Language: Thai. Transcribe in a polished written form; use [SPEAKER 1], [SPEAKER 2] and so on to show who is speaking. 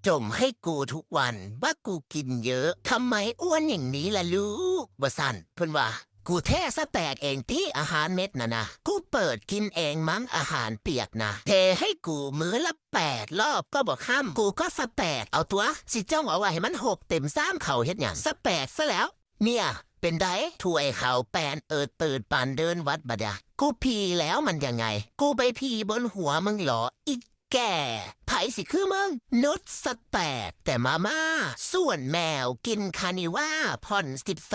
[SPEAKER 1] จมให้กูทุกวันว่ากูกินเยอะทำไมอ้วนอย่างนี้ล่ะลูกบ่สั่นเพิ่นว่ากูแท้ซะแตกเองที่อาหารเม็ดนะกูเปิดกินเองมั้งอาหารเปียกนะเทให้กูมื้อละ8 รอบก็บอกข้ามกูก็สแตกเอาตัวสิจ้องเอาไว้ให้มัน6 เต็ม3เขาเฮ็ดหยังสแตกซะแล้วเนี่ยเป็นไดถ้วยเขาแปนตื่นปานเดินวัดบดะกูพีแล้วมันยังไงกูไปพีบนหัวมึงเหรออีกแก่ไผสิคือมึงนุชสแตกแต่มาม่าส่วนแมวกินคานิว่าผ่อน12